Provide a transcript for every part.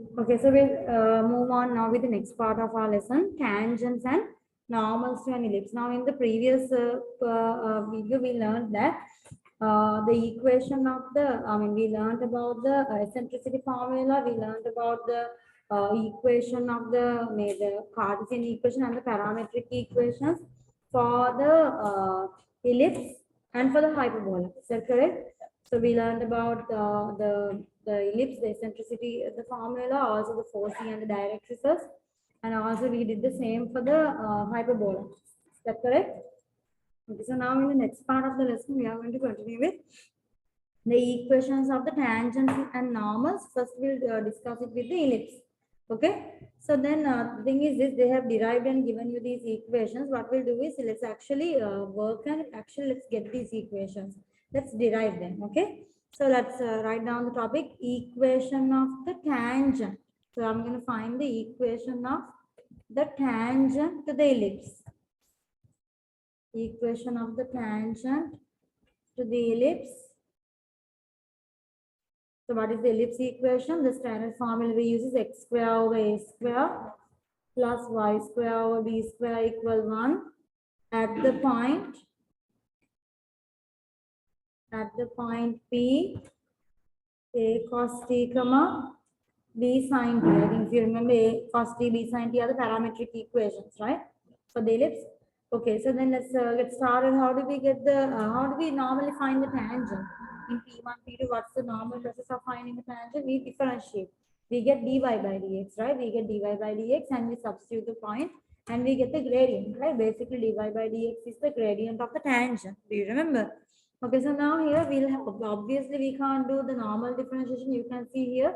Okay, so we'll move on now with the next part of our lesson, tangents and normals to an ellipse. Now, in the previous video, we learned that the equation of the, we learned about the eccentricity formula, we learned about the equation of the Cartesian equation and the parametric equations for the ellipse and for the hyperbola. Is that correct? So we learned about the ellipse, the eccentricity, the formula, also the forcing and the directrices, and also we did the same for the hyperbola. Is that correct? Okay, so now in the next part of the lesson, we are going to continue with the equations of the tangents and normals. First, we'll discuss it with the ellipse. Okay. So then the thing is this, they have derived and given you these equations. What we'll do is let's actually work and actually let's get these equations. Let's derive them. Okay. So let's write down the topic, equation of the tangent. So I'm going to find the equation of the tangent to the ellipse. Equation of the tangent to the ellipse. So what is the ellipse equation? The standard formula we use is x square over a square plus y square over b square equal 1 at the point P, a cos t comma b sin t. I think if you remember, a cos t, b sin t are the parametric equations, right? For the ellipse. Okay, so then let's get started. How do we get the, how do we normally find the tangent? In P1, P2, what's the normal process of finding the tangent? We differentiate. We get dy by dx, right? We get dy by dx and we substitute the point and we get the gradient, right? Basically, dy by dx is the gradient of the tangent. Do you remember? Okay, so now here we'll have, obviously we can't do the normal differentiation. You can see here,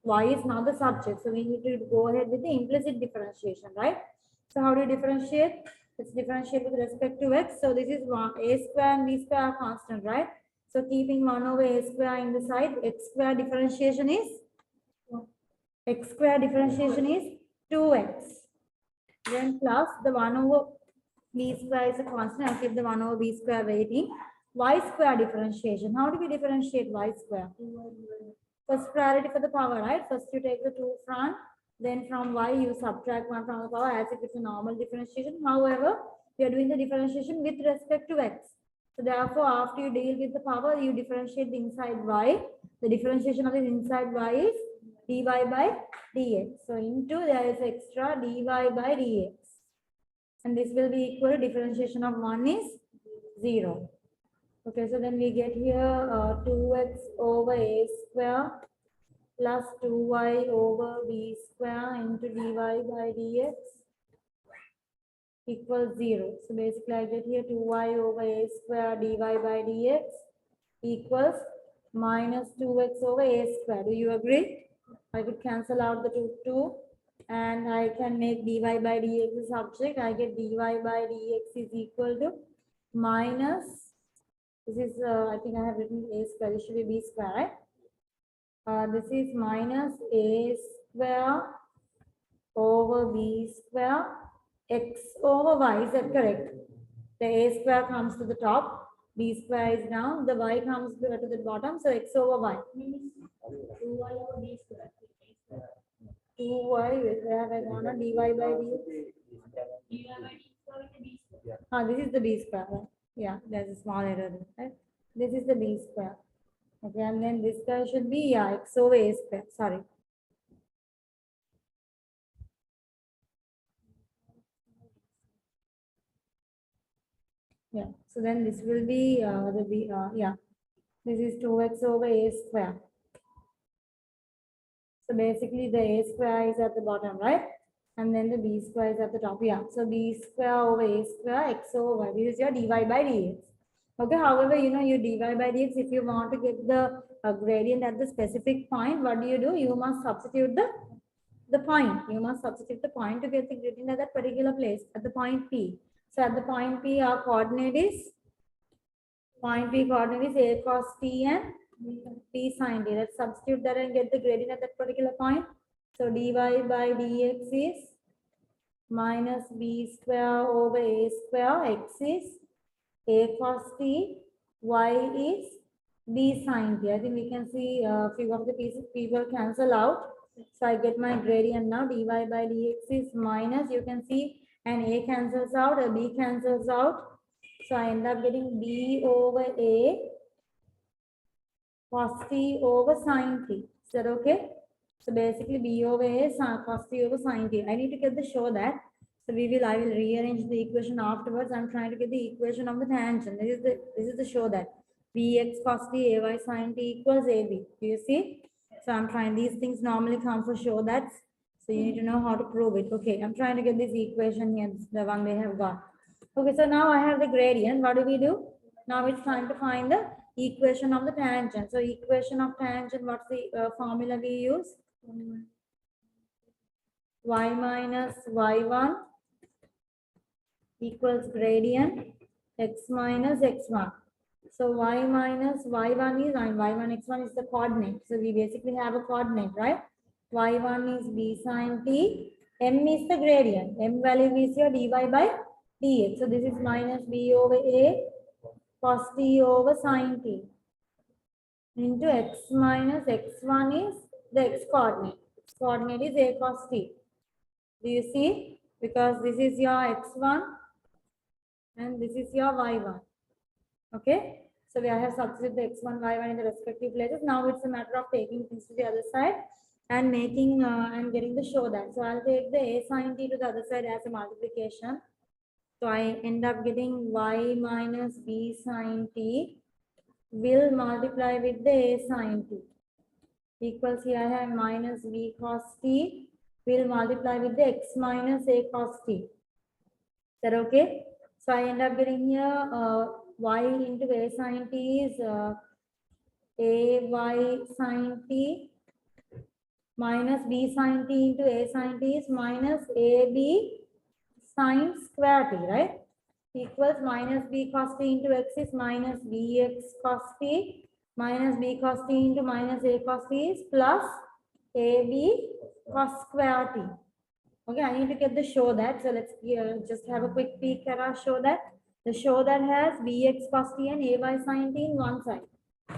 y is not the subject. So we need to go ahead with the implicit differentiation, right? So how do you differentiate? Let's differentiate with respect to x. So this is one, a square and b square are constant, right? So keeping 1 over a square in the side, x square differentiation is 2x. Then plus the 1 over b square is a constant. I'll keep the 1 over b square waiting. Y square differentiation. How do we differentiate y square? First priority for the power, right? First you take the 2 front, then from y you subtract 1 from the power as if it's a normal differentiation. However, we are doing the differentiation with respect to x. So therefore, after you deal with the power, you differentiate the inside y. The differentiation of the inside y is dy by dx. So into there is extra dy by dx. And this will be equal to differentiation of 1 is 0. Okay, so then we get here 2x over a square plus 2y over b square into dy by dx equals 0. So basically I get here 2y over a square dy by dx equals minus 2x over a square. Do you agree? I could cancel out the 2 and I can make dy by dx the subject. I get dy by dx is equal to minus, this is, I think I have written a square, this should be b square, right? This is minus a square over b square x over y. Is that correct? The a square comes to the top, b square is down, the y comes to the bottom, so x over y. 2y over b square. 2y, where have I gone on? Dy by dx. This is the b square, right? Yeah, there's a small error there, right? This is the b square. Okay, and then this guy should be, yeah, x over a square. Sorry. Yeah, so then this will be this is 2x over a square. So basically the a square is at the bottom, right? And then the b square is at the top. Yeah, so b square over a square x over y. This is your dy by dx. Okay, however, you know, you dy by dx, if you want to get the gradient at the specific point, what do? You must substitute the point. You must substitute the point to get the gradient at that particular place, at the point P. So at the point P, our coordinate is, a cos t and p sin t. Let's substitute that and get the gradient at that particular point. So dy by dx is minus b square over a square, x is a cos t, y is b sine t. I think we can see a few of the pieces people cancel out. So I get my gradient now. Dy by dx is minus. You can see an a cancels out, a b cancels out. So I end up getting b over a cos t over sine t. Is that okay? So basically b over a is cos t over sine t. I need to get the show that. So I will rearrange the equation afterwards. I'm trying to get the equation of the tangent. This is the show that bx cos t ay sine t equals ab. Do you see? So I'm trying, these things normally come for show that. So you need to know how to prove it. Okay, I'm trying to get this equation here, the one we have got. Okay, so now I have the gradient. What do we do? Now it's time to find the equation of the tangent. So equation of tangent, what's the formula we use? Y minus y1 equals gradient x minus x1. So y minus y1 is, and y1 x1 is the coordinate. So we basically have a coordinate, right? Y1 is b sine t. M is the gradient. M value is your dy by dx. So this is minus b over a cos t over sine t into x minus x1 is the x coordinate. X coordinate is a cos t. Do you see? Because this is your x1 and this is your y1. Okay. So I have substituted the x1, y1 in the respective places. Now it's a matter of taking things to the other side and making and getting the show that. So I'll take the a sine t to the other side as a multiplication. So I end up getting y minus b sine t will multiply with the a sine t equals, here I have minus b cos t will multiply with the x minus a cos t. Is that okay? So I end up getting here y into a sine t is a y sine t minus b sine t into a sine t is minus a b sine square t, right? Equals minus b cos t into x is minus bx cos t minus b cos t into minus a cos t is plus ab cos square t. Okay, I need to get the show that. So let's just have a quick peek at our show that. The show that has bx cos t and ay sin t in one side.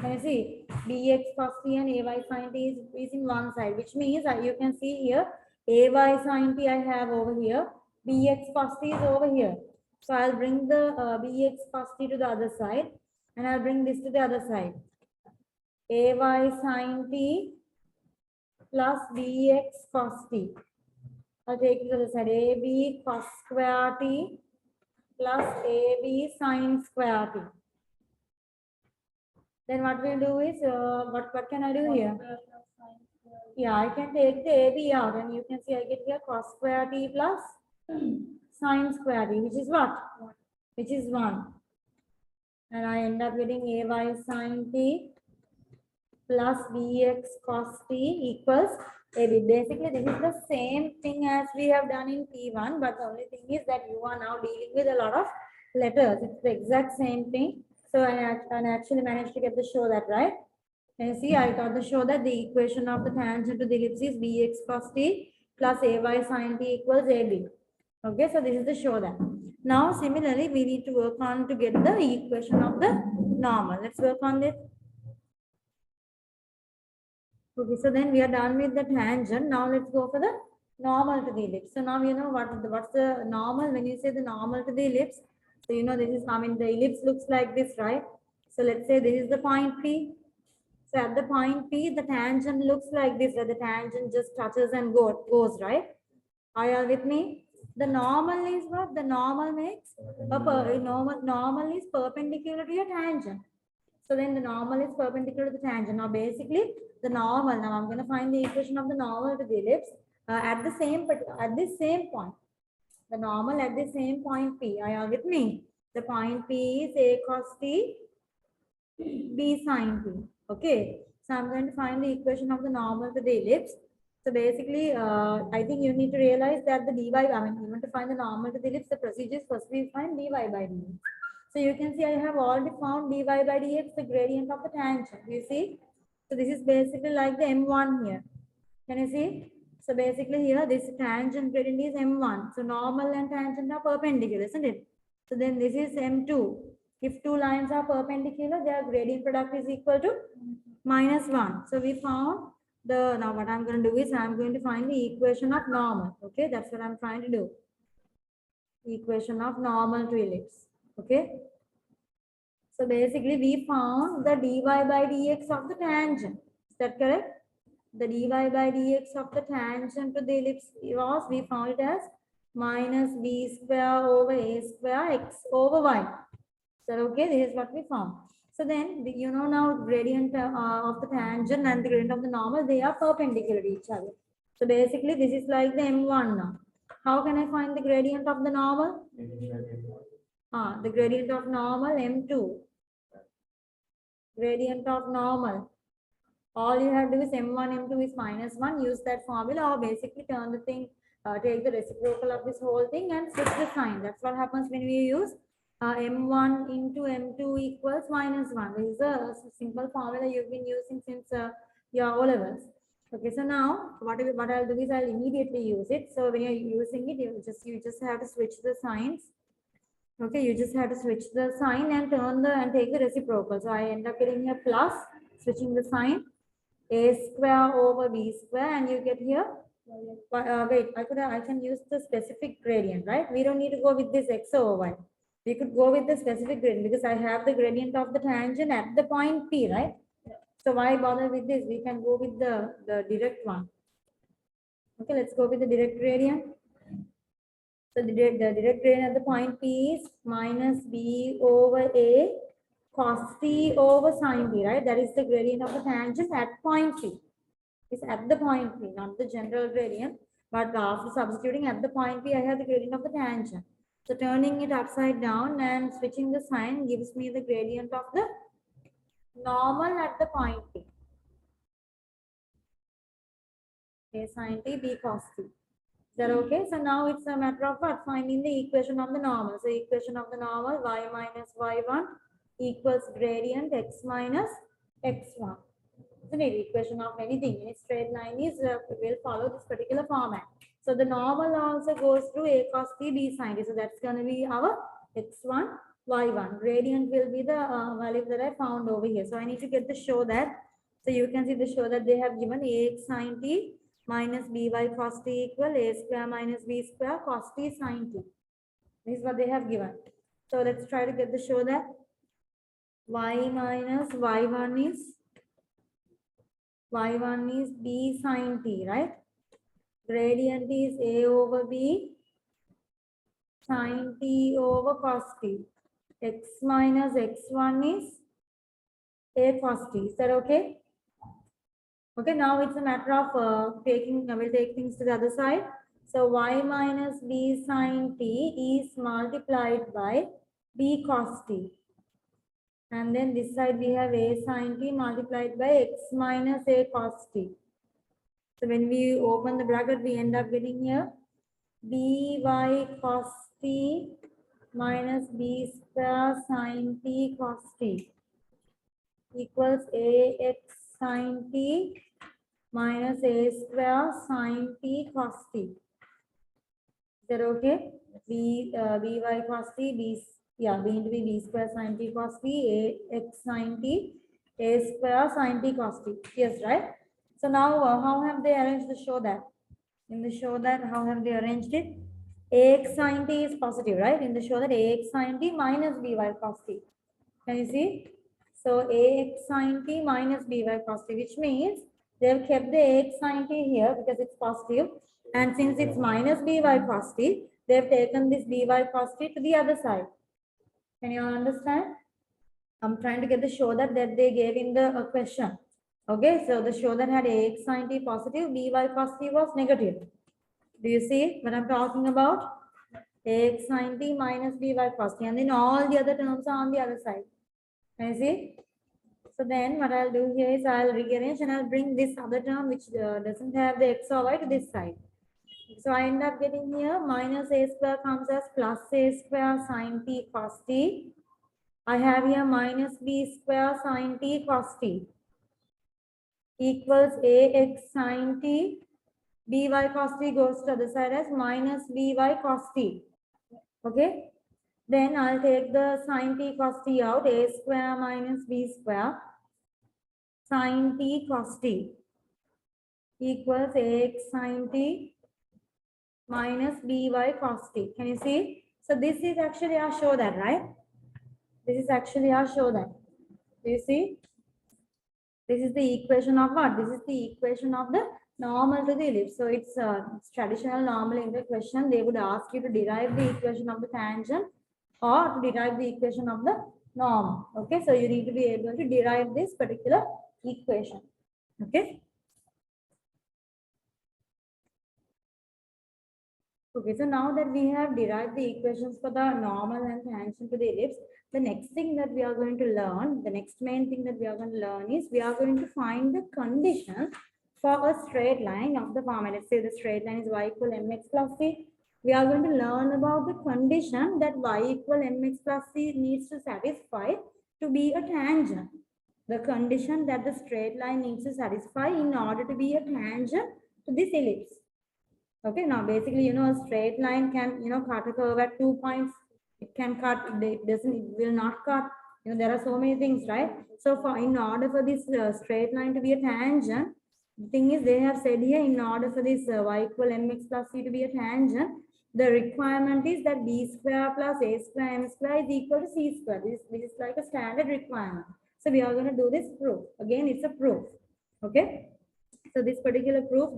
Can you see? Bx cos t and ay sin t is in one side, which means that you can see here ay sin t I have over here. Bx cos t is over here. So I'll bring the bx cos t to the other side and I'll bring this to the other side. Ay sin t plus bx cos t. I'll take it to the side. AB cos square t plus AB sine square t. Then what we'll do is, what can I do here? Yeah, I can take the AB out and you can see I get here cos square t plus sine square t, which is what? Which is 1. And I end up getting AY sine t plus bx cos t equals AB. Basically, this is the same thing as we have done in P1, but the only thing is that you are now dealing with a lot of letters. It's the exact same thing. So I actually managed to get the show that, right? Can you see? I got the show that the equation of the tangent to the ellipse is bx cos t plus ay sin t equals AB. Okay, so this is the show that. Now, similarly, we need to work on to get the equation of the normal. Let's work on this. Okay, so then we are done with the tangent. Now let's go for the normal to the ellipse. So now you know what's the normal when you say the normal to the ellipse. So you know this is, I mean, the ellipse looks like this, right? So let's say this is the point P. So at the point P, the tangent looks like this, where the tangent just touches and goes, right? Are you all with me? The normal is what? The normal makes normal is perpendicular to your tangent. So then the normal is perpendicular to the tangent. Now basically the normal, now I'm going to find the equation of the normal to the ellipse at this same point. The normal at the same point P. Are you all with me? The point P is a cos t, b sin t. Okay. So I'm going to find the equation of the normal to the ellipse. So basically, I think you need to realize that the dy, I mean, you want to find the normal to the ellipse, the procedure is first we find dy by dx. So you can see I have already found dy by dx, the gradient of the tangent. You see? So this is basically like the m1 here. Can you see? So basically here, this tangent gradient is m1. So normal and tangent are perpendicular, isn't it? So then this is m2. If two lines are perpendicular, their gradient product is equal to -1. So we found the, now what I'm going to do is I'm going to find the equation of normal. Okay, that's what I'm trying to do. Equation of normal to ellipse. Okay. So basically we found the dy by dx of the tangent. Is that correct? The dy by dx of the tangent to the ellipse was, we found it as minus b square over a square x over y. So okay, this is what we found. So then you know now gradient of the tangent and the gradient of the normal, they are perpendicular to each other. So basically this is like the m1 now. How can I find the gradient of the normal? The gradient of normal m2. Gradient of normal. All you have to do is m1, m2 is -1. Use that formula or basically turn the thing, take the reciprocal of this whole thing and switch the sign. That's what happens when we use m1 into m2 equals -1. This is a simple formula you've been using since your O levels. Okay, so now what I'll do is I'll immediately use it. So when you're using it, you just have to switch the signs. Okay, you just have to switch the sign and take the reciprocal. So I end up getting a plus, switching the sign, a square over b square, and you get here. Wait, I can use the specific gradient, right? We don't need to go with this x over y. We could go with the specific gradient because I have the gradient of the tangent at the point P, right? So why bother with this? We can go with the direct one. Okay, let's go with the direct gradient. So the direct gradient at the point P is minus b over a cos t over sine t, right? That is the gradient of the tangent at point P. It's at the point P, not the general gradient. But after substituting at the point P, I have the gradient of the tangent. So turning it upside down and switching the sign gives me the gradient of the normal at the point P. A sine t, b cos t. Is that okay? So now it's a matter of what? Finding the equation of the normal. So equation of the normal, y minus y1 equals gradient x minus x1. Isn't it? Equation of anything in a straight line is will follow this particular format. So the normal also goes through a cos t b sin t. So that's going to be our x1 y1. Gradient will be the value that I found over here. So I need to get the show that. So you can see the show that they have given ax sin t minus by cos t equal a square minus b square cos t sin t. This is what they have given. So let's try to get the show that y minus y1 is b sin t, right? Gradient is a over b sin t over cos t. X minus x1 is a cos t. Is that okay? Okay, now it's a matter of we'll take things to the other side. So y minus b sin t is multiplied by b cos t. And then this side we have a sin t multiplied by x minus a cos t. So when we open the bracket, we end up getting here by cos t minus b square sin t cos t equals ax sin t minus a square sin t cos t. Is that okay? By cos t, b into b square sin t cos t, a x sin t, a square sin t cos t. Yes, right? So now how have they arranged the show that? In the show that, how have they arranged it? Ax sin t is positive, right? In the show that ax sin t minus by cos t. Can you see? So ax sin t minus by cos t, which means they've kept the ax sin t here because it's positive. And since it's minus by cos t, they've taken this by cos t to the other side. Can you all understand? I'm trying to get the show that they gave in the question. Okay, so the show that had ax sin t positive, by cos t was negative. Do you see what I'm talking about? Ax sin t minus by cos t, and then all the other terms are on the other side. Can you see? So then what I'll do here is I'll rearrange and I'll bring this other term which doesn't have the x or y to this side. So I end up getting here minus a square comes as plus a square sin t cos t. I have here minus b square sin t cos t equals ax sin t. By cos t goes to the other side as minus by cos t. Okay. Then I'll take the sine t cos t out, a square minus b square sine t cos t equals ax sine t minus by cos t. Can you see? So this is actually our show that, right? This is actually our show that. Do you see? This is the equation of what? This is the equation of the normal to the ellipse. So it's traditional normal in the question. They would ask you to derive the equation of the tangent or to derive the equation of the norm. Okay, so you need to be able to derive this particular equation. Okay. Okay, so now that we have derived the equations for the normal and tangent to the ellipse, the next thing that we are going to learn, the next main thing that we are going to learn is we are going to find the condition for a straight line of the form. Let's say the straight line is y equal mx plus c. We are going to learn about the condition that y equal mx plus c needs to satisfy to be a tangent. The condition that the straight line needs to satisfy in order to be a tangent to this ellipse. Okay, now basically, a straight line can, cut a curve at 2 points. It can cut, it doesn't, it will not cut. There are so many things, right? So in order for this straight line to be a tangent, the thing is they have said here, in order for this y equal mx plus c to be a tangent, the requirement is that b square plus a square m square is equal to c square. This is like a standard requirement. So we are going to do this proof. Again, it's a proof. Okay. So this particular proof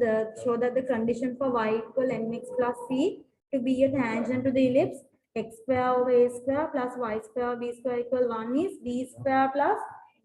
show that the condition for y equal mx plus c to be a tangent to the ellipse x square over a square plus y square b square equal 1 is b square plus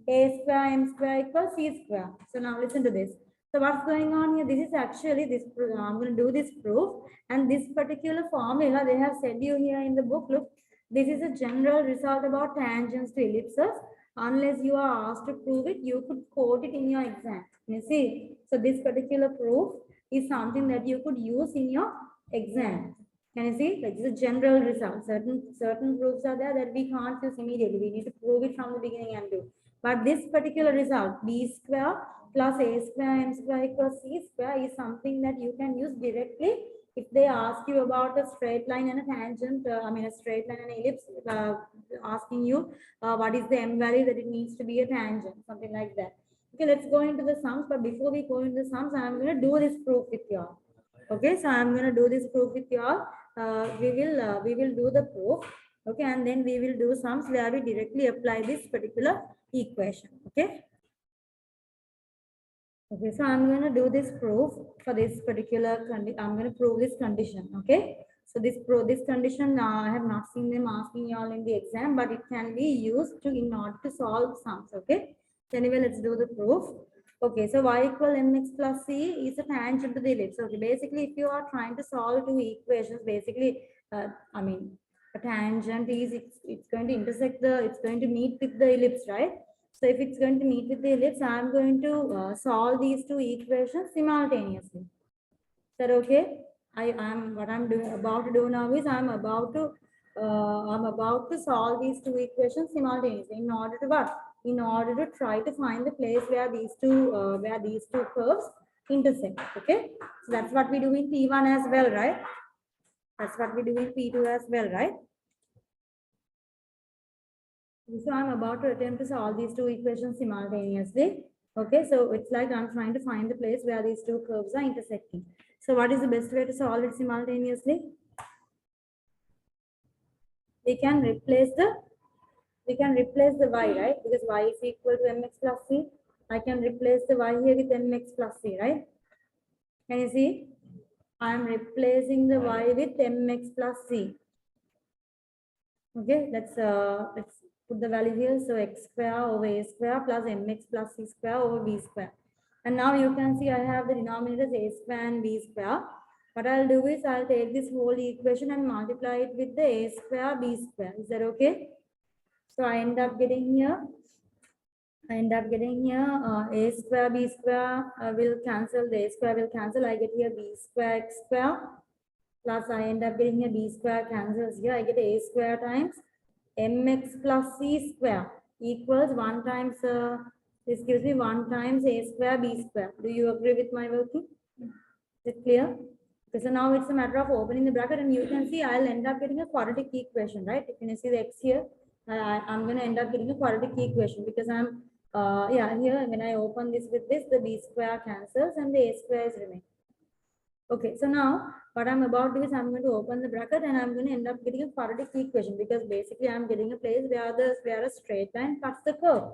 a square m square equals c square. So now listen to this. So what's going on here? This is actually this. I'm going to do this proof, and this particular formula they have said you here in the book. Look, this is a general result about tangents to ellipses. Unless you are asked to prove it, you could quote it in your exam. You see, so this particular proof is something that you could use in your exam. Can you see? Like, this is a general result. Certain proofs are there that we can't use immediately. We need to prove it from the beginning and do. But this particular result, b square plus a square m square equals c square, is something that you can use directly if they ask you about a straight line and a tangent. A straight line and ellipse, asking you what is the m value that it needs to be a tangent, something like that. Okay, let's go into the sums. But before we go into the sums, I'm going to do this proof with you all. Okay, so I'm going to do this proof with you all. We will do the proof. Okay, and then we will do sums where we directly apply this particular equation. Okay. Okay, so I'm going to do this proof for this particular condition. I'm going to prove this condition. Okay. So this condition, I have not seen them asking you all in the exam, but it can be used in order to solve sums. Okay. So anyway, let's do the proof. Okay, so y equal mx plus c is a tangent to the ellipse. Okay, basically, if you are trying to solve two equations, basically, a tangent is it's going to intersect it's going to meet with the ellipse, right? So if it's going to meet with the ellipse, I'm going to solve these two equations simultaneously. Is that okay? What I'm doing about to do now is I'm about to solve these two equations simultaneously. In order to what? In order to try to find the place where these two curves intersect. Okay, so that's what we do in P1 as well, right? That's what we do in P2 as well, right? So I'm about to attempt to solve these two equations simultaneously. Okay, so it's like I'm trying to find the place where these two curves are intersecting. So what is the best way to solve it simultaneously? We can replace the y, right? Because y is equal to mx plus c. I can replace the y here with mx plus c, right? Can you see? I am replacing the y with mx plus c. Okay, let's put the value here. So x square over a square plus mx plus c square over b square. And now you can see I have the denominators a square and b square. What I'll do is I'll take this whole equation and multiply it with the a square b square. Is that okay? So I end up getting here a square b square will cancel, the a square will cancel. I get here b square x square plus I end up getting a b square cancels here. I get a square times mx plus c square equals 1 times, this gives me 1 times a square b square. Do you agree with my working? Is it clear? Okay, so now it's a matter of opening the bracket, and you can see I'll end up getting a quadratic equation, right? If you see the x here, I'm going to end up getting a quadratic equation because I'm, yeah, here when I open this with this, the b square cancels and the a square is remain. Okay, so now what I'm about to do is I'm going to open the bracket and I'm going to end up getting a quadratic equation because basically I'm getting a place where a straight line cuts the curve.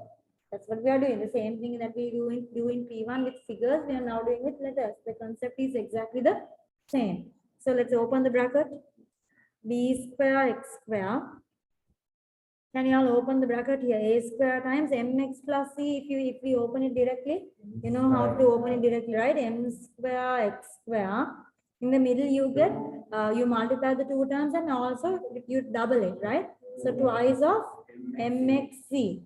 That's what we are doing. The same thing that we do in P1 with figures, we are now doing with letters. The concept is exactly the same. So let's open the bracket. B square x square. Can you all open the bracket here? A square times mx plus c. If we open it directly, you know how to open it directly, right? M square x square. In the middle, you get you multiply the two terms and also you double it, right? So twice of mxc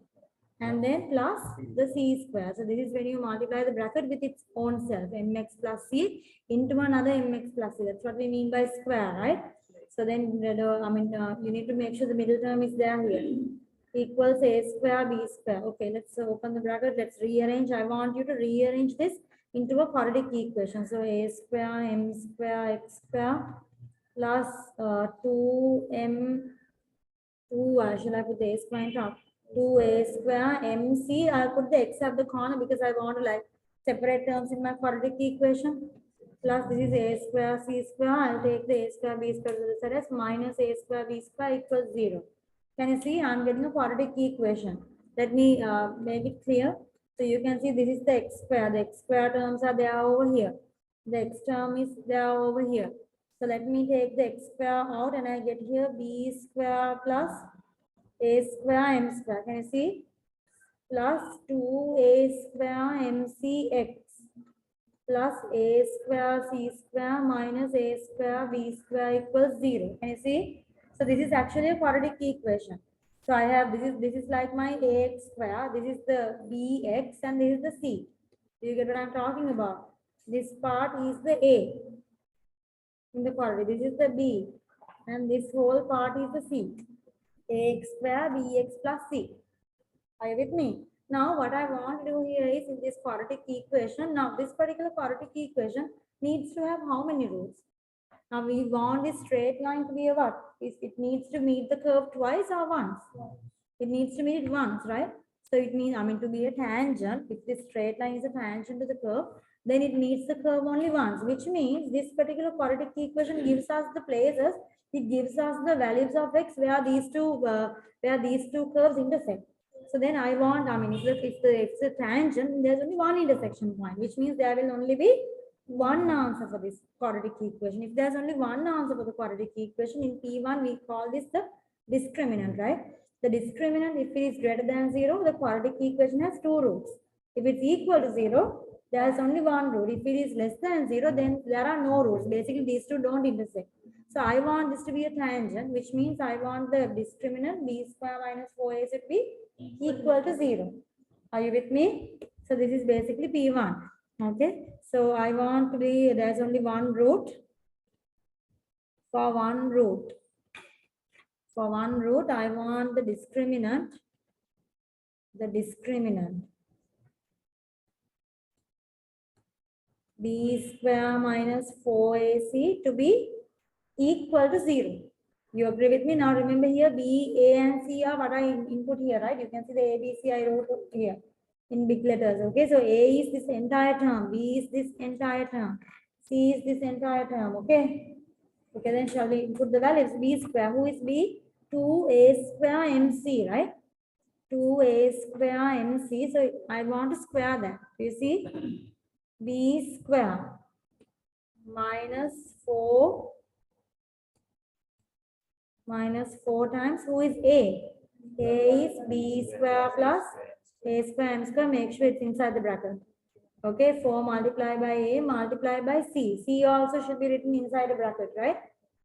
and then plus the c square. So this is when you multiply the bracket with its own self, mx plus c into another mx plus c. That's what we mean by square, right? So then, you need to make sure the middle term is there here. Equals a square b square. Okay, let's open the bracket. Let's rearrange. I want you to rearrange this into a quadratic equation. So a square m square x square plus 2m 2, should I put the a square on top? 2a square mc. I'll put the x at the corner because I want to like separate terms in my quadratic equation. Plus this is a square c square. I'll take the a square b square to the side as minus a square b square equals 0. Can you see? I'm getting a quadratic equation. Let me make it clear. So you can see this is the x square. The x square terms are there over here. The x term is there over here. So let me take the x square out and I get here b square plus a square m square. Can you see? Plus 2a square mcx plus a square c square minus a square b square equals 0. Can you see? So this is actually a quadratic equation. So I have this is like my ax square. This is the bx and this is the c. Do you get what I'm talking about? This part is the a in the quadratic. This is the b and this whole part is the c. Ax square bx plus c. Are you with me? Now what I want to do here is in this quadratic equation. Now this particular quadratic equation needs to have how many roots? Now we want this straight line to be a what? It needs to meet the curve twice or once? It needs to meet it once, right? So it means, to be a tangent, if this straight line is a tangent to the curve, then it meets the curve only once, which means this particular quadratic equation gives us the places, it gives us the values of x where these two curves intersect. So then I want, if it's a tangent, there's only one intersection point, which means there will only be one answer for this quadratic equation. If there's only one answer for the quadratic equation, in P1, we call this the discriminant, right? The discriminant, if it is greater than 0, the quadratic equation has two roots. If it's equal to 0, there is only one root. If it is less than 0, then there are no roots. Basically, these two don't intersect. So I want this to be a tangent, which means I want the discriminant b square minus 4ac to be equal to 0. Are you with me? So this is basically P1. Okay. So I want to be, there's only one root. For one root. For one root, I want the discriminant. B square minus 4ac to be equal to 0. You agree with me? Now remember here B, A and C are what I input here, right? You can see the A, B, C I wrote here in big letters. Okay, so A is this entire term, B is this entire term, C is this entire term. Okay. Okay, then shall we input the values? B square. Who is B? 2a square MC, right? 2a square MC. So I want to square that. You see? B square minus 4 times who is A? A is B square plus A square M square. Make sure it's inside the bracket. Okay, 4 multiplied by A multiplied by C. C also should be written inside the bracket, right?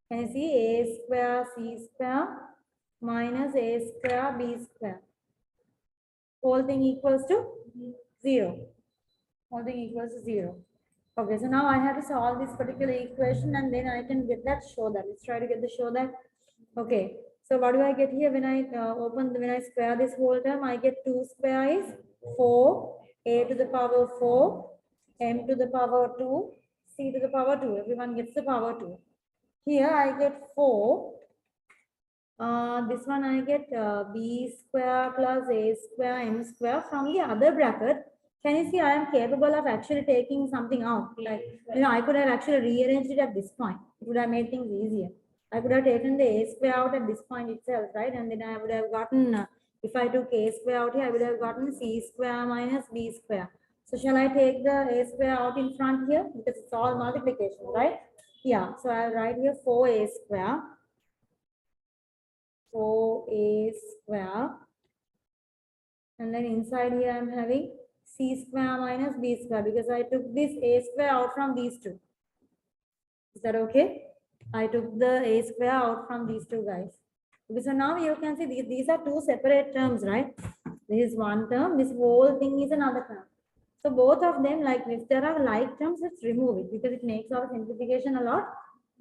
Can you see? A square C square minus A square B square. Whole thing equals to 0. Whole thing equals to 0. Okay, so now I have to solve this particular equation and then I can get that, show that. Let's try to get the show that. Okay, so what do I get here when I when I square this whole term? I get 2 square is 4, a to the power 4, m to the power 2, c to the power 2. Everyone gets the power 2. Here I get 4. This one I get b square plus a square m square from the other bracket. Can you see I am capable of actually taking something out? Like, I could have actually rearranged it at this point. It would have made things easier. I could have taken the a square out at this point itself, right? And then I would have gotten, if I took a square out here, I would have gotten c square minus b square. So shall I take the a square out in front here? Because it's all multiplication, right? Yeah, so I'll write here 4a square. 4a square, and then inside here I'm having c square minus b square because I took this a square out from these two. Is that okay? I took the a square out from these two guys. Okay, so now you can see these are two separate terms, right? This is one term, this whole thing is another term. So both of them, like if there are like terms, let's remove it because it makes our simplification a lot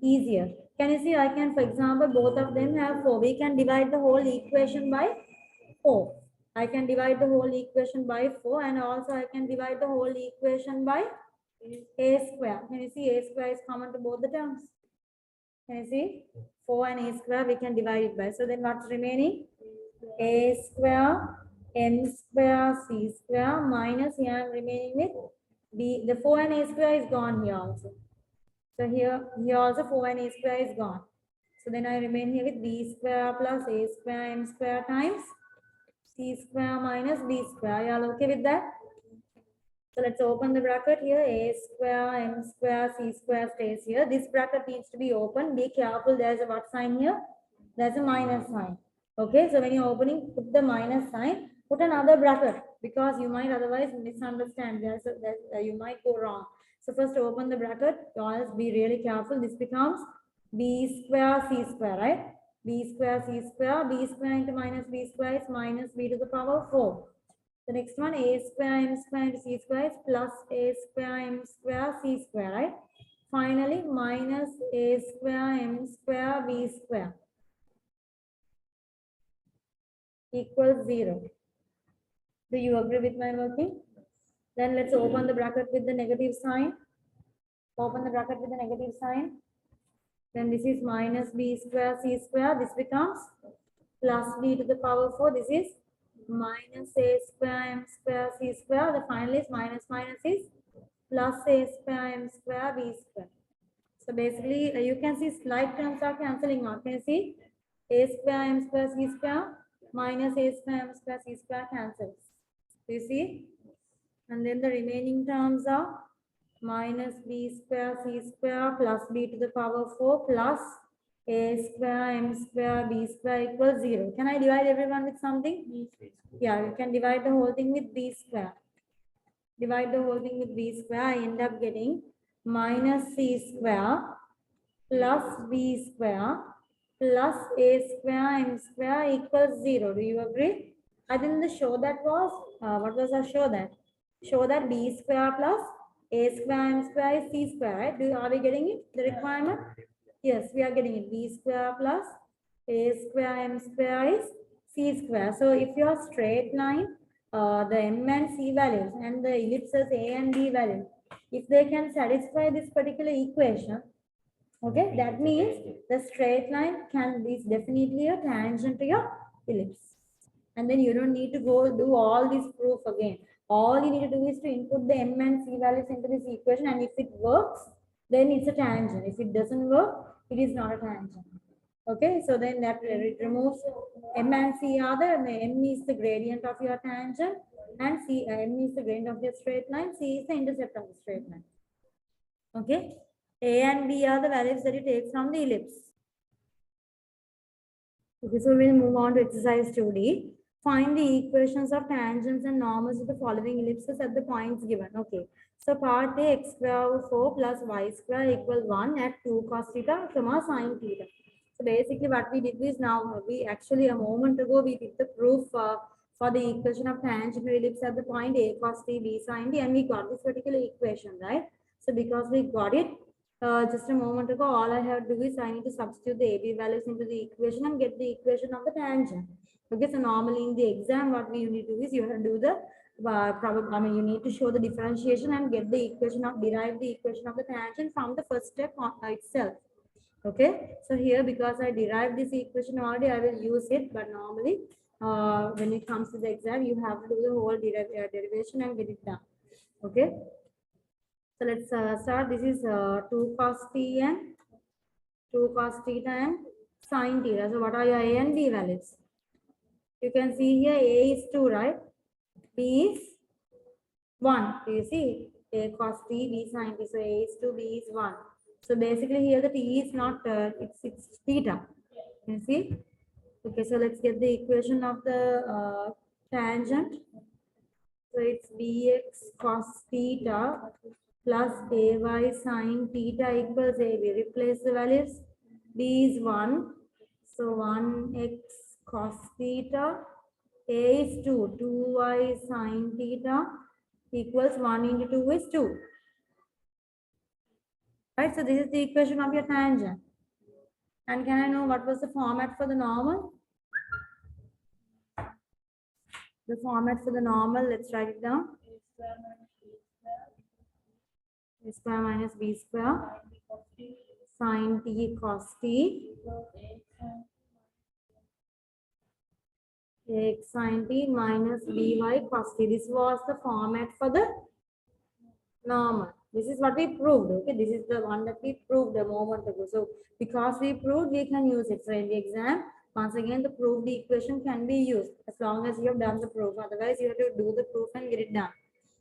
easier. Can you see I can, for example, both of them have 4. We can divide the whole equation by 4. I can divide the whole equation by 4 and also I can divide the whole equation by a square. Can you see a square is common to both the terms? Can you see? 4 and a square we can divide it by. So then what's remaining? A square, m square, c square minus here I'm remaining with b. The 4 and a square is gone here also. So here also 4 and a square is gone. So then I remain here with b square plus a square m square times c square minus b square. Are you all okay with that? So let's open the bracket here. A square m square c square stays here. This bracket needs to be open. Be careful. There's a what sign here? There's a minus sign. Okay. So when you're opening, put the minus sign. Put another bracket because you might otherwise misunderstand. You might go wrong. So first open the bracket. Guys, be really careful. This becomes b square c square, right? B square c square. B square into minus b square is minus b to the power 4. The next one, a square m square into c square is plus a square m square c square, right? Finally, minus a square m square b square equals 0. Do you agree with my working? Then let's open the bracket with the negative sign. Open the bracket with the negative sign. Then this is minus b square c square. This becomes plus b to the power 4. This is minus a square m square c square. The final is minus is plus a square m square b square. So basically, you can see slight terms are cancelling out. Can you see? A square m square c square minus a square m square c square cancels. Do you see? And then the remaining terms are minus b square c square plus b to the power 4 plus a square m square b square equals 0. Can I divide everyone with something? Yeah, you can divide the whole thing with b square. Divide the whole thing with b square. I end up getting minus c square plus b square plus a square m square equals 0. Do you agree? I didn't show that was, what was I show that? Show that b square plus a square m square is c square, right? Are we getting it? The requirement? Yes, we are getting it. B square plus a square m square is c square. So if your straight line, the m and c values and the ellipses a and b values, if they can satisfy this particular equation, okay, that means the straight line is definitely a tangent to your ellipse. And then you don't need to go do all this proof again. All you need to do is to input the m and c values into this equation, and if it works, then it's a tangent. If it doesn't work, it is not a tangent. Okay, so then that it removes m and c are there, and the m is the gradient of your tangent, and m is the gradient of your straight line, c is the intercept of the straight line. Okay, a and b are the values that you take from the ellipse. Okay, so we'll move on to exercise 2D. Find the equations of tangents and normals of the following ellipses at the points given. Okay, so part A, x square over 4 plus y square equals 1 at 2 cos theta, comma sin theta. So basically what we did is, now we actually a moment ago we did the proof for the equation of tangent ellipse at the point A cos t, b sin t, and we got this particular equation, right? So because we got it, just a moment ago, all I have to do is I need to substitute the AB values into the equation and get the equation of the tangent. Okay, so normally in the exam, what we need to do is you have to do the probably, I mean, you need to show the differentiation and get the equation of, derive the equation of the tangent from the first step itself. Okay, so here because I derived this equation already, I will use it, but normally when it comes to the exam, you have to do the whole derivation and get it done. Okay, so let's start. This is 2 cos t and 2 cos theta and sin theta. So what are your A and B values? You can see here A is 2, right? B is 1. Do you see? A cos t, B sin t. So A is 2, B is 1. So basically here the t is not, it's theta. You see? Okay, so let's get the equation of the tangent. So it's bx cos theta plus ay sin theta equals ab. Replace the values. B is 1. So 1x cos theta. A is 2. 2y sin theta equals 1 into 2 is 2. Right, so this is the equation of your tangent. And can I know what was the format for the normal? The format for the normal, let's write it down. A square minus b square sin t cos t x sin t minus by cos t. This was the format for the normal. This is what we proved. Okay, this is the one that we proved a moment ago. So because we proved, we can use it. So in the exam, once again, the proved equation can be used as long as you have done the proof. Otherwise, you have to do the proof and get it done.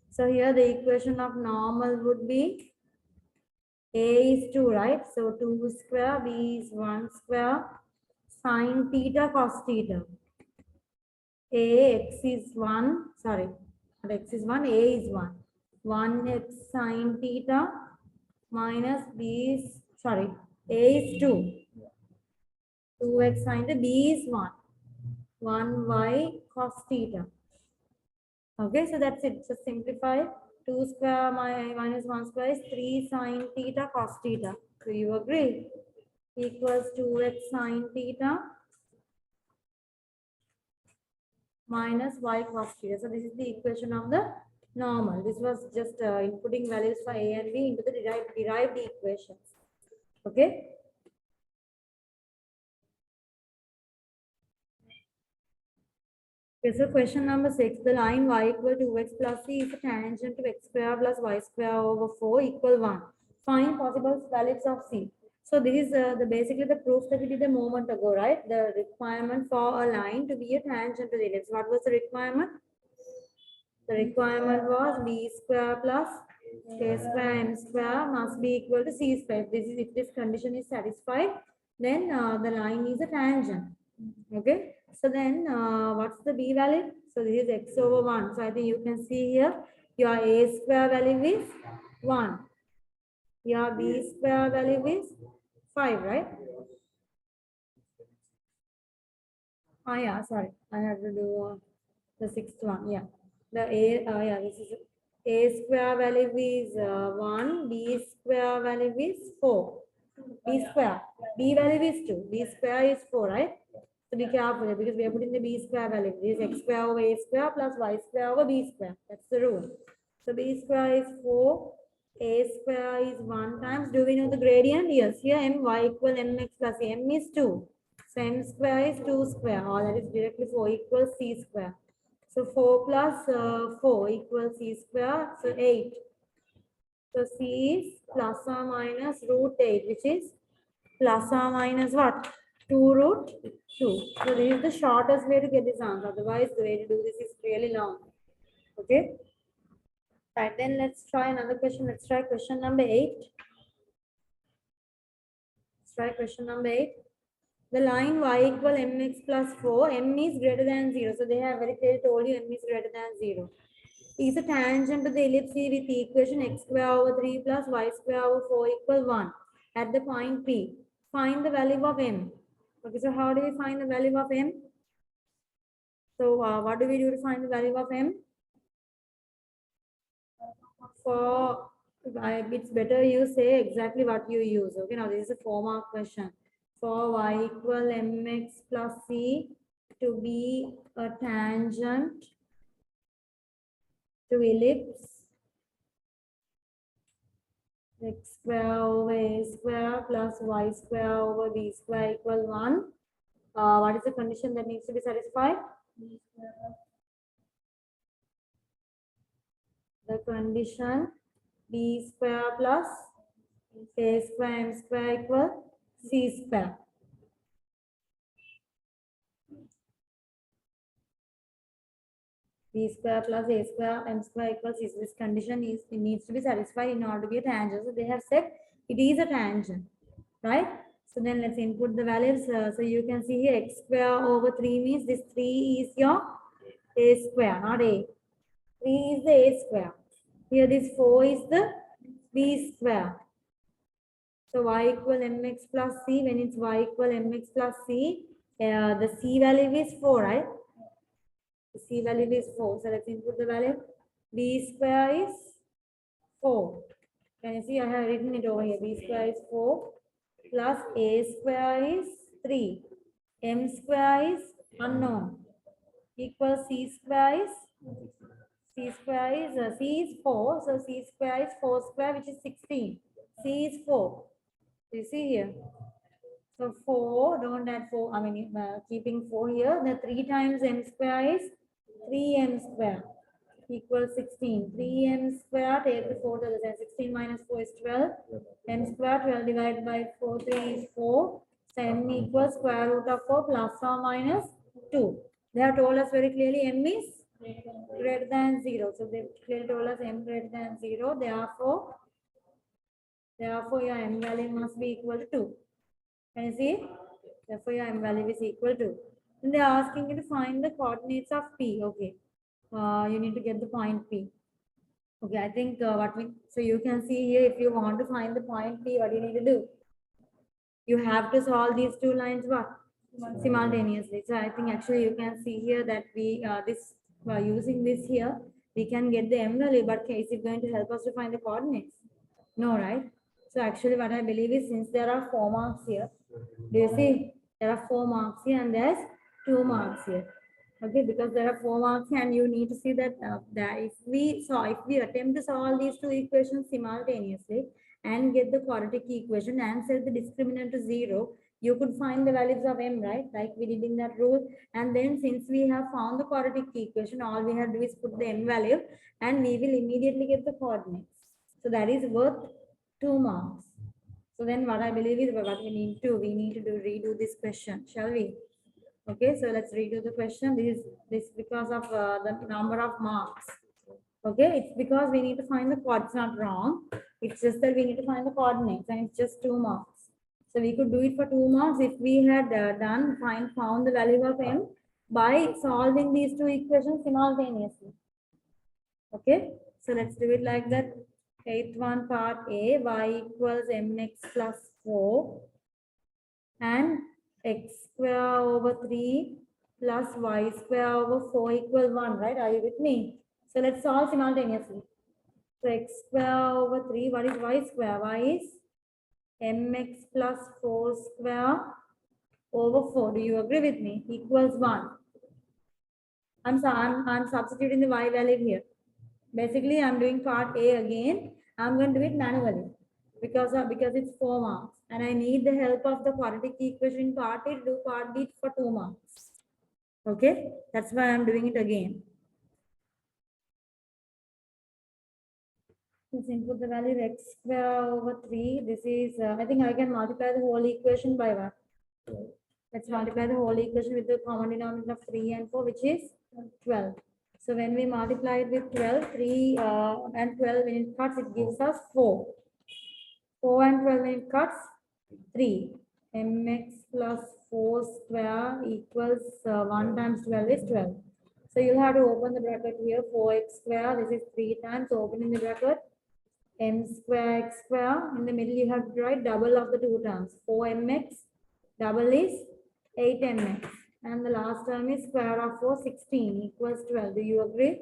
So here the equation of normal would be A is 2, right? So 2 square, B is 1 square, sin theta cos theta. X is 1, sorry, not X is 1, A is 1. 1x sin theta minus B is, sorry, A is 2. 2x sin theta, B is 1. 1y cos theta. Okay, so that's it. Just simplify. 2 square minus 1 square is 3 sin theta cos theta. Do you agree? Equals 2x sin theta minus y cos theta. So this is the equation of the normal. This was just inputting values for A and B into the derived equations. Okay. Okay, so question number 6. The line y equal to x plus c is a tangent to x square plus y square over 4 equal 1. Find possible values of c. So this is basically the proof that we did a moment ago, right? The requirement for a line to be a tangent to the ellipse. What was the requirement? The requirement was b square plus k square m square must be equal to c square. If this condition is satisfied, then the line is a tangent. Okay. So then what's the b value? So this is x over 1. So I think you can see here your a square value is 1. Your b square value is 5, right? Oh yeah, sorry. I have to do the sixth one. Yeah. The a, yeah, this is a square value is 1, b square value is 4. B square. B value is 2. B square is 4, right? So be careful because we are putting the b square value. This is x square over a square plus y square over b square. That's the rule. So b square is 4. A square is 1 times. Do we know the gradient? Yes. Here my equal mx plus m is 2. So m square is 2 square. Or that is directly 4 equals c square. So 4 plus 4 equals c square. So 8. So c is plus or minus root 8, which is plus or minus what? 2 root 2. So this is the shortest way to get this answer. Otherwise, the way to do this is really long. Okay. Right, then let's try another question. Let's try question number 8. Let's try question number 8. The line y equal mx plus 4, m is greater than 0. So they have very clearly told you m is greater than 0. Is a tangent to the ellipse with the equation x square over 3 plus y square over 4 equal 1 at the point P. Find the value of m. Okay, so how do we find the value of m? So what do we do to find the value of m? For it's better you say exactly what you use. Okay, now this is a 4-mark question. For y equal mx plus c to be a tangent to ellipse x square over a square plus y square over b square equal 1. What is the condition that needs to be satisfied? The condition b square plus a square m square equal c square. B square plus a square m square equals c. This condition needs to be satisfied in order to be a tangent. So they have said it is a tangent, right? So then let's input the values. So you can see here x square over 3 means this 3 is your a square, not a. 3 is the a square. Here this 4 is the b square. So y equal mx plus c. When it's y equal mx plus c, the c value is 4, right? The c value is 4. So let's input the value. B square is 4. Can you see? I have written it over here. B square is 4 plus a square is 3. M square is unknown. Equals c square is c is 4. So c square is 4 square, which is 16. C is 4. You see here. So 4, don't add 4. I mean, keeping 4 here. The 3 times m square is 3m square equals 16. 3m square, take the 4 to the side. 16 minus 4 is 12. M square, 12 divided by 4, 3 is 4. So m equals square root of 4 plus or minus 2. They have told us very clearly m is greater than 0. So they clearly told us m greater than 0. Therefore your m value must be equal to 2. Can you see? Therefore your m value is equal to. And they are asking you to find the coordinates of P. Okay. You need to get the point P. Okay, I think so you can see here, if you want to find the point P, what do you need to do? You have to solve these two lines simultaneously. So I think actually you can see here that we using this here, we can get the m value, but is it going to help us to find the coordinates? No, right? So actually what I believe is, since there are 4 marks here, do you see? There are 4 marks here and there's 2 marks here. Okay, because there are 4 marks and you need to see that, if we attempt to solve these two equations simultaneously and get the quadratic equation and set the discriminant to 0, you could find the values of m, right? Like we did in that rule. And then since we have found the quadratic equation, all we have to do is put the m value and we will immediately get the coordinates. So that is worth 2 marks. So then what I believe is, what we need to redo this question, shall we? Okay, so let's redo the question. This because of the number of marks. Okay, it's because we need to find the coordinates. Not wrong. It's just that we need to find the coordinates, and it's just 2 marks. So we could do it for 2 marks if we had found the value of m by solving these two equations simultaneously. Okay, so let's do it like that. 8th one, part A, y equals mx plus 4 and x square over 3 plus y square over 4 equal 1, right? Are you with me? So let's solve simultaneously. So x square over 3, what is y square? Y is mx plus 4 square over 4. Do you agree with me? Equals 1. I'm substituting the y value here. Basically, I'm doing part A again. I'm going to do it manually because it's 4 marks. And I need the help of the quadratic equation part A to do part B for 2 marks. Okay, that's why I'm doing it again. Let's input the value x square over 3. This is, I think I can multiply the whole equation by 1. Let's multiply the whole equation with the common denominator of 3 and 4, which is 12. So when we multiply it with 12, 3 and 12, when it cuts, it gives us 4. 4 and 12 when it cuts, 3. Mx plus 4 square equals 1 times 12 is 12. So you'll have to open the bracket here, 4x square, this is 3 times, open in the bracket, m square x square, in the middle you have to write double of the two terms, 4mx, double is 8mx, and the last term is square of 4, 16 equals 12. Do you agree?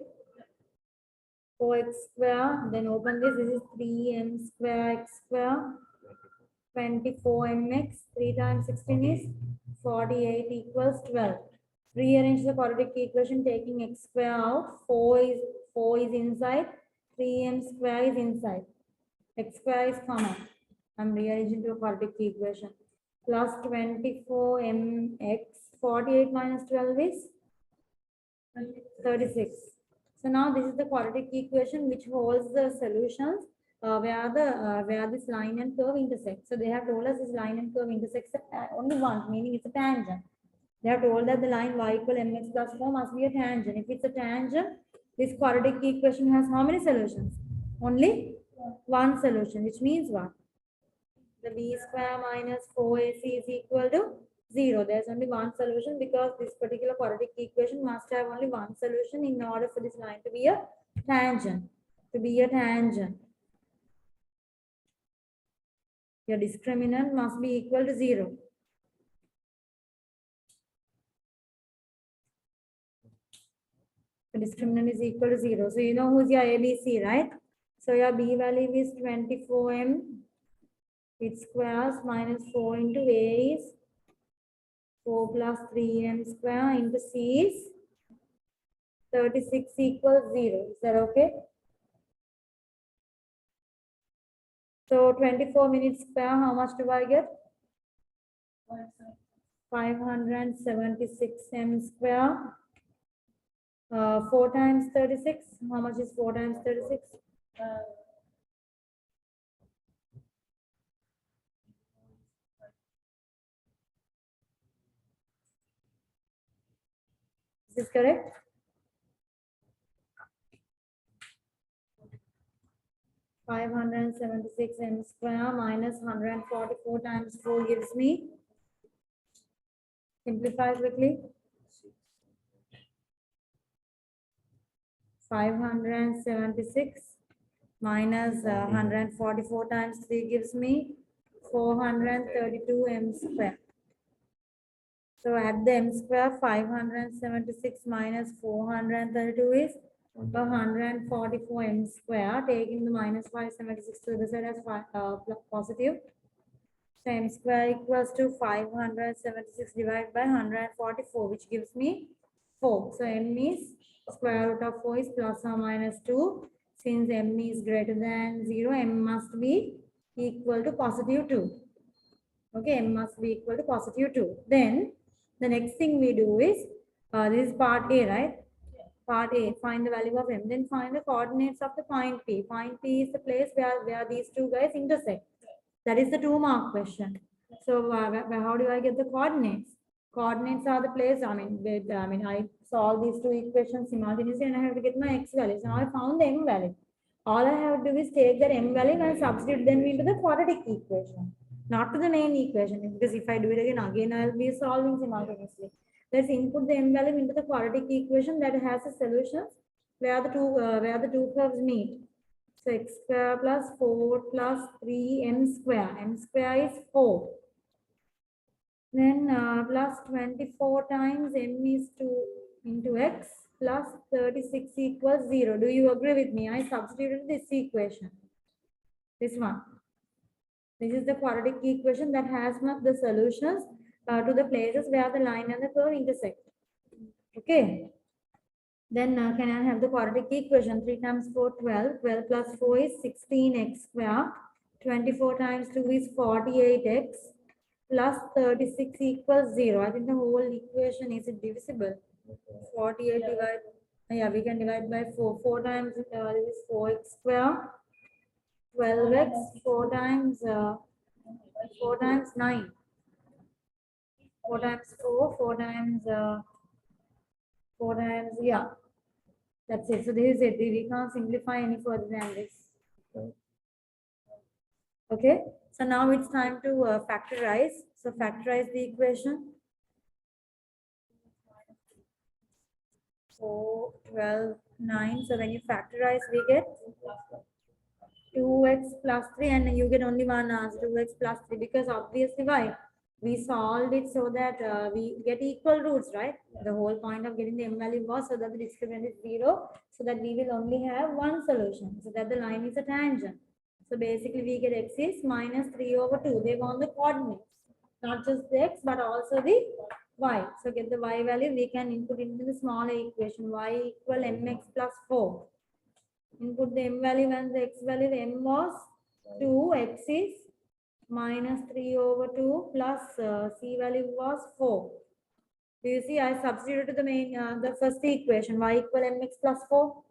4x square, then open this is 3m square x square, 24mx, 3 times 16 is 48 equals 12. Rearrange the quadratic equation taking x square out. 4 4 is inside, 3m square is inside. X square is common. I'm rearranging to a quadratic equation. Plus 24mx, 48 minus 12 is 36. So now this is the quadratic equation which holds the solutions where this line and curve intersect. So they have told us this line and curve intersects only once, meaning it's a tangent. They have told that the line y equal mx plus 4 must be a tangent. If it's a tangent, this quadratic equation has how many solutions? Only one solution, which means what? The b square minus 4ac is equal to 0. There's only one solution because this particular quadratic equation must have only one solution in order for this line to be a tangent. To be a tangent, your discriminant must be equal to 0. The discriminant is equal to 0. So you know who's your ABC, right? So your B value is 24m. Its squares minus 4 into A is 4 plus 3m square into C is 36 equals 0. Is that okay? So 24 minutes square, how much do I get? 576 m square. 4 times 36. How much is 4 times 36? Is this correct? (576 m square minus 144 times 4 gives me. Simplify quickly. 576 minus 144 times 3 gives me 432 m square. So at the m square, 576 minus 432 is 144 m square. Taking the minus 576 to the side as positive. So m square equals to 576 divided by 144, which gives me 4. So m is square root of 4 is plus or minus 2. Since m is greater than 0, m must be equal to positive 2. Okay, m must be equal to positive 2. Then the next thing we do is, this is part A, right? Part A, find the value of m. Then find the coordinates of the point P. Point P is the place where these two guys intersect. That is the 2-mark question. So how do I get the coordinates? Coordinates are the place, I solve these two equations simultaneously and I have to get my x values. Now I found the m value. All I have to do is take that m value and substitute them into the quadratic equation, not to the main equation, because if I do it again I'll be solving simultaneously. Let's input the m value into the quadratic equation that has a solution where the two curves meet. So x square plus 4 plus 3m square. M square is 4. Then plus 24 times m is 2 into x plus 36 equals 0. Do you agree with me? I substituted this equation. This one. This is the quadratic equation that has the solutions to the places where the line and the curve intersect. Okay. Then can I have the quadratic equation? 3 times 4, 12. 12 plus 4 is 16x square. 24 times 2 is 48x. Plus 36 equals 0. I think the whole equation is divisible. 48 divided, yeah, we can divide by 4. 4 times this is 4x square. 12x, 4 times 9. 4 times 4, 4 times, 4 times, yeah. That's it. So this is it. We can't simplify any further than this. Okay. So now it's time to factorize. So factorize the equation. 4, 12, 9. So when you factorize, we get 2x plus 3 and you get only one answer, 2x plus 3, because obviously why? We solved it so that we get equal roots, right? The whole point of getting the m value was so that the discriminant is 0, so that we will only have one solution, so that the line is a tangent. So basically we get x is minus 3 over 2. They want the coordinates, not just the x but also the y. So get the y value, we can input into the smaller equation, y equal mx plus 4. Input the m value and the x value. The m was 2, x is minus 3 over 2 plus c value was 4. Do you see I substituted the main, the first equation, y equal mx plus 4.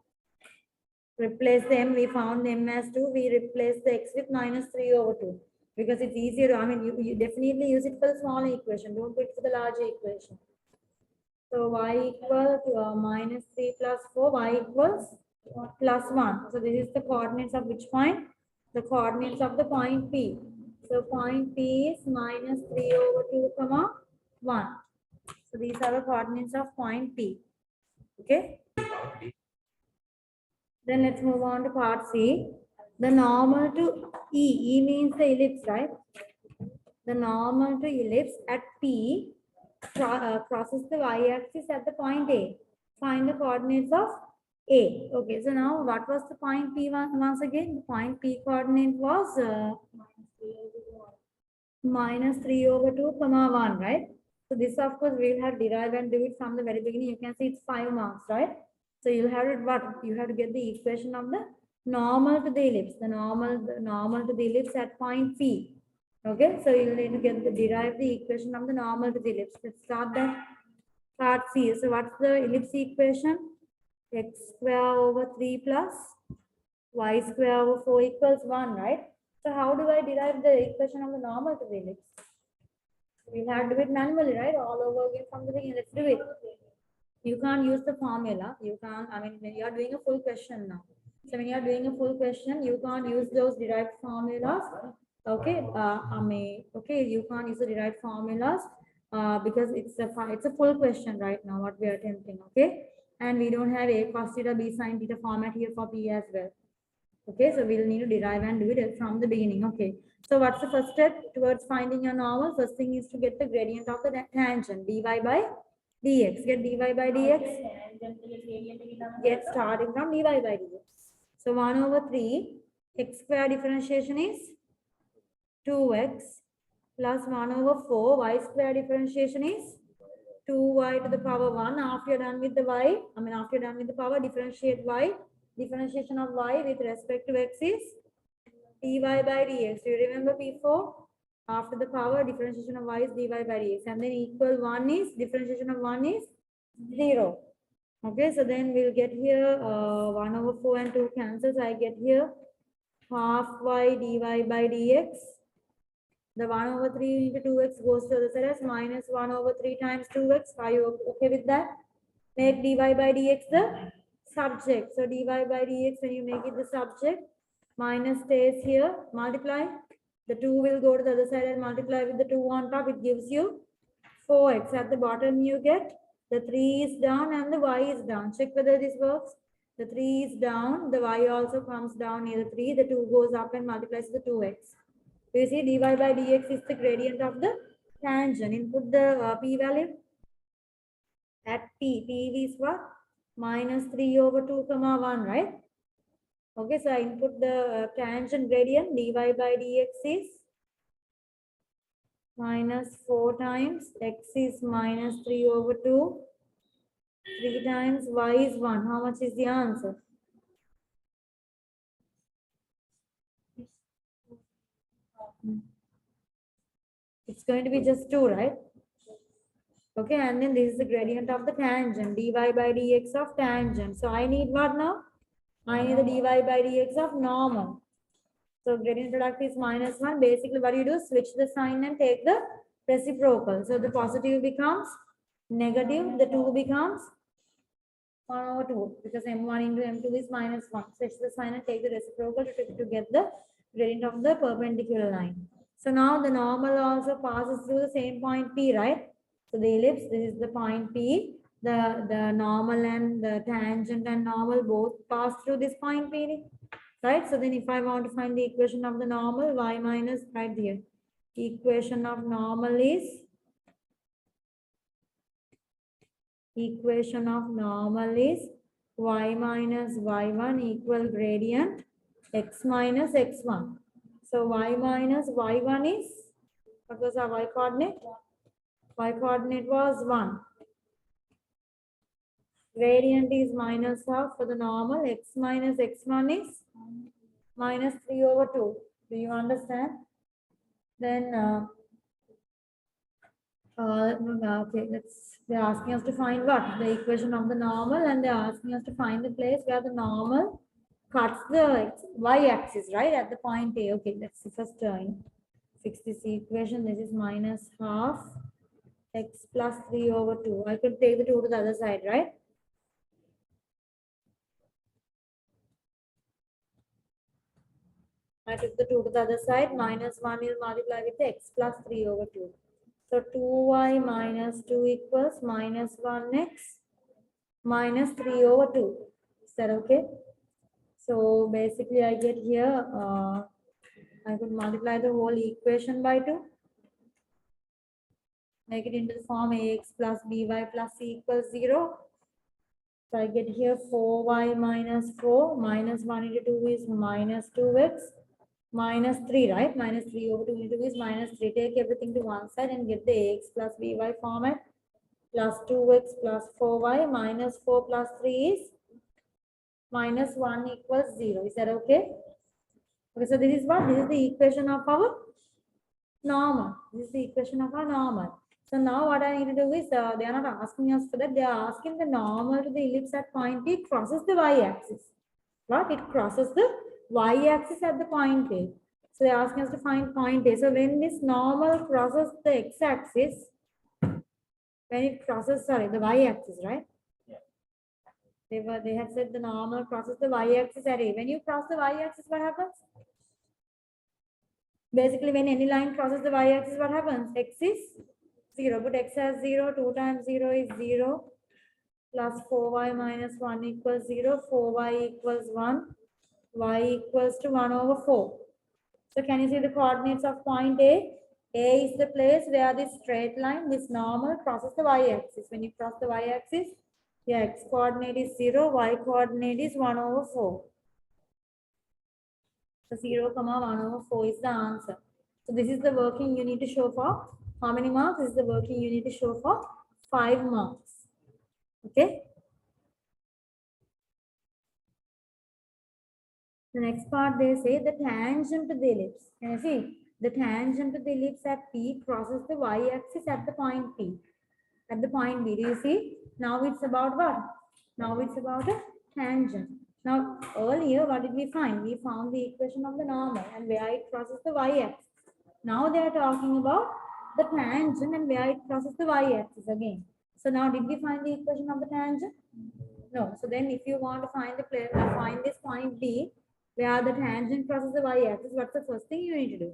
Replace the m, we found the m as 2, we replace the x with minus 3 over 2. Because it's easier, I mean, you definitely use it for the small equation, don't put it for the larger equation. So y equal to minus 3 plus 4, y equals plus 1. So this is the coordinates of which point? The coordinates of the point P. So point P is minus 3 over 2 comma 1. So these are the coordinates of point P. Okay. Then let's move on to part C. The normal to E. E means the ellipse, right? The normal to ellipse at P crosses the y-axis at the point A. Find the coordinates of A. Okay, so now what was the point P once again? The point P coordinate was minus 3 over 2 comma 1, right? So this of course we'll have derived and do it from the very beginning. You can see it's 5 marks, right? So you'll have to what? You have to get the equation of the normal to the ellipse. The normal to the ellipse at point P. Okay, so you'll need to derive the equation of the normal to the ellipse. Let's start that. Part C. So what's the ellipse equation? X square over 3 plus y square over 4 equals 1, right? So how do I derive the equation of the normal to the ellipse? We'll have to do it manually, right? All over again from the beginning. Let's do it. You can't use the formula. You can't, I mean, when you are doing a full question now. So when you are doing a full question, you can't use those derived formulas. Okay, okay, you can't use the derived formulas because it's a full question right now, what we are attempting, okay? And we don't have a cos theta, b sin theta format here for P as well. Okay, so we'll need to derive and do it from the beginning. Okay, so what's the first step towards finding your normal? First thing is to get the gradient of the tangent, dy by dx. Get dy by dx. Get starting from dy by dx. So 1 over 3, x square differentiation is 2x plus 1 over 4, y square differentiation is 2y to the power 1. After you're done with the y, after you're done with the power, differentiate y. Differentiation of y with respect to x is dy by dx. Do you remember before? After the power, differentiation of y is dy by dx. And then equal 1 is, differentiation of 1 is 0. Okay, so then we'll get here 1 over 4 and 2 cancels. I get here half y dy by dx. The 1 over 3 into 2x goes to the other side as minus 1 over 3 times 2x. Are you okay with that? Make dy by dx the subject. So dy by dx, when you make it the subject, minus stays here, multiply. The 2 will go to the other side and multiply with the 2 on top. It gives you 4x. At the bottom you get the 3 is down and the y is down. Check whether this works. The 3 is down. The y also comes down near the 3. The 2 goes up and multiplies the 2x. So you see dy by dx is the gradient of the tangent. Input the p value. At p is what? Minus 3 over 2 comma 1, right? Okay, so I input the tangent gradient. Dy by dx is minus 4 times, x is minus 3 over 2, 3 times y is 1. How much is the answer? It's going to be just 2, right? Okay, and then this is the gradient of the tangent, dy by dx of tangent. So I need what now? I need the dy by dx of normal. So gradient product is minus 1. Basically what you do, switch the sign and take the reciprocal. So the positive becomes negative, the 2 becomes 1 over 2 because m1 into m2 is minus 1. Switch the sign and take the reciprocal to get the gradient of the perpendicular line. So now the normal also passes through the same point P, right? So the ellipse, this is the point P. The normal and the tangent and normal both pass through this point P, right? So then if I want to find the equation of the normal, y minus, right here. Equation of normal is y minus y1 equal gradient x minus x1. So y minus y1 is, what was our y coordinate? Y coordinate was 1. Gradient is minus half for the normal. X minus x1 is minus 3 over 2. Do you understand? Then, okay, they're asking us to find what? The equation of the normal, and they're asking us to find the place where the normal cuts the y-axis, right? At the point A. Okay, let's first fix this equation. This is minus half x plus 3 over 2. I could take the 2 to the other side, right? I took the 2 to the other side. Minus 1 is multiplied with x plus 3 over 2. So 2y minus 2 equals minus 1x minus 3 over 2. Is that okay? So basically I get here, I could multiply the whole equation by 2. Make it into the form ax plus by plus c equals 0. So I get here 4y minus 4 minus 1 into 2 is minus 2x minus 3, right? Minus 3 over 2 into 2 is minus 3. Take everything to one side and get the ax plus by format. Plus 2x plus 4y minus 4 plus 3 is minus 1 equals 0. Is that okay? Okay, so this is what? This is the equation of our normal. This is the equation of our normal. So now what I need to do is, they are not asking us for that. They are asking the normal to the ellipse at point P crosses the y-axis. What? It crosses the y-axis at the point A. So they are asking us to find point A. So when this normal crosses the x-axis, when it crosses, sorry, the y-axis, right? They had said the normal crosses the y-axis at A. When you cross the y-axis, what happens? Basically, when any line crosses the y-axis, what happens? X is 0. But x has 0. 2 times 0 is 0. Plus 4y minus 1 equals 0. 4y equals 1. Y equals to 1 over 4. So can you see the coordinates of point A? A is the place where this straight line, this normal, crosses the y-axis. When you cross the y-axis, yeah, x coordinate is 0, y coordinate is 1 over 4. So 0, 1 over 4 is the answer. So this is the working you need to show for how many marks? This is the working you need to show for 5 marks. Okay. The next part they say the tangent to the ellipse. Can you see? The tangent to the ellipse at P crosses the y-axis at the point P. At the point B. Do you see? Now it's about what? Now it's about a tangent. Now earlier what did we find? We found the equation of the normal and where it crosses the y-axis. Now they are talking about the tangent and where it crosses the y-axis again. So now did we find the equation of the tangent? No. So then if you want to find the place, find this point B where the tangent crosses the y-axis, what's the first thing you need to do?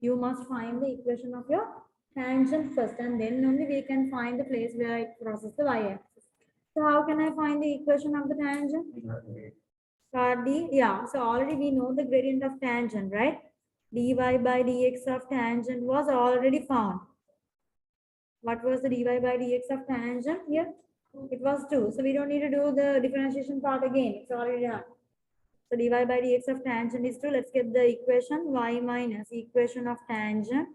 You must find the equation of your tangent first, and then only we can find the place where it crosses the y-axis. So how can I find the equation of the tangent? Part D, yeah. So already we know the gradient of tangent, right? Dy by dx of tangent was already found. What was the dy by dx of tangent here? It was 2. So we don't need to do the differentiation part again. It's already done. So dy by dx of tangent is 2. Let's get the equation y minus equation of tangent.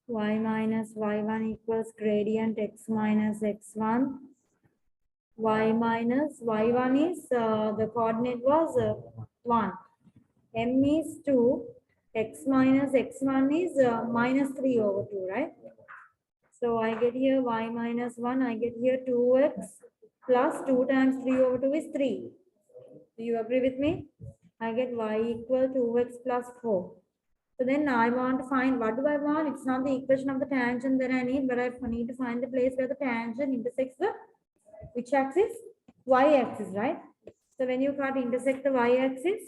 Y minus y1 equals gradient x minus x1. Y minus y1 is, the coordinate was 1. M is 2. X minus x1 is minus 3 over 2, right? So I get here y minus 1. I get here 2x plus 2 times 3 over 2 is 3. Do you agree with me? I get y equal 2x plus 4. So then I want to find, what do I want? It's not the equation of the tangent that I need, but I need to find the place where the tangent intersects the, which axis? Y-axis, right? So when you intersect the y-axis,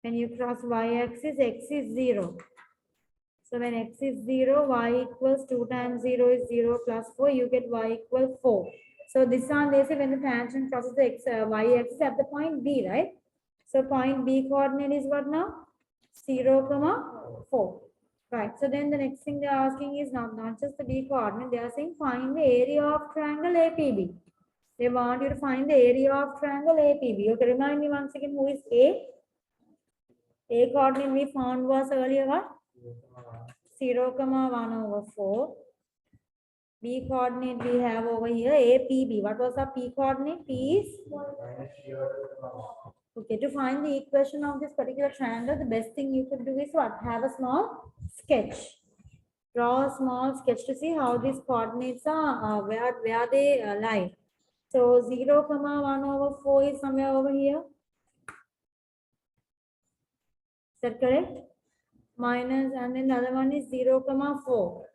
when you cross y-axis, x is 0. So when x is 0, y equals 2 times 0 is 0 plus 4, you get y equals 4. So this one they say when the tangent crosses the y-axis at the point B, right? So point B coordinate is what now? 0, 4. Right. So then the next thing they are asking is not just the B coordinate. They are saying find the area of triangle APB. They want you to find the area of triangle APB. Okay, remind me once again who is A? A coordinate we found was earlier what? 0, 1 over 4. B coordinate we have over here A, P, B. What was our P coordinate? P is? Okay, to find the equation of this particular triangle, the best thing you could do is what? Have a small sketch. Draw a small sketch to see how these coordinates are, where they lie. So 0, 1 over 4 is somewhere over here. Is that correct? Minus, and then the other one is 0, 4.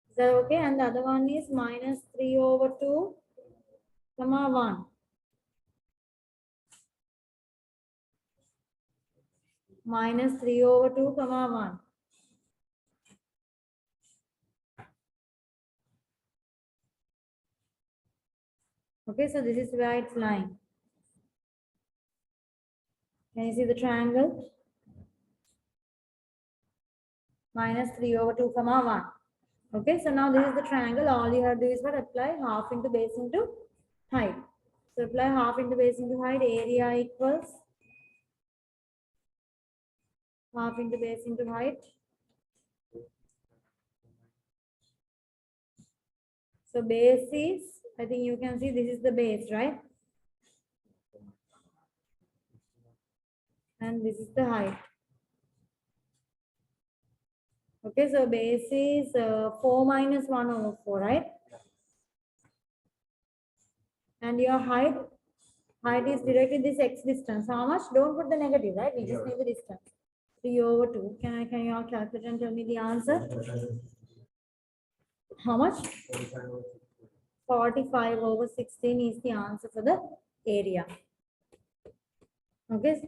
Is that okay? And the other one is minus 3 over 2, 1. Minus 3 over 2, 1. Okay, so this is where it's lying. Can you see the triangle? Minus 3 over 2, 1. Okay, so now this is the triangle. All you have to do is what? Apply half into base into height. So apply half into base into height. Area equals half into base into height. So base is, I think you can see this is the base, right? And this is the height. Okay, so base is 4 minus 1 over 4, right? And your height is directly this x distance. How much? Don't put the negative, right? We just need the distance. 3 over 2. Can you all calculate and tell me the answer? How much? 45 over 16 is the answer for the area. Okay.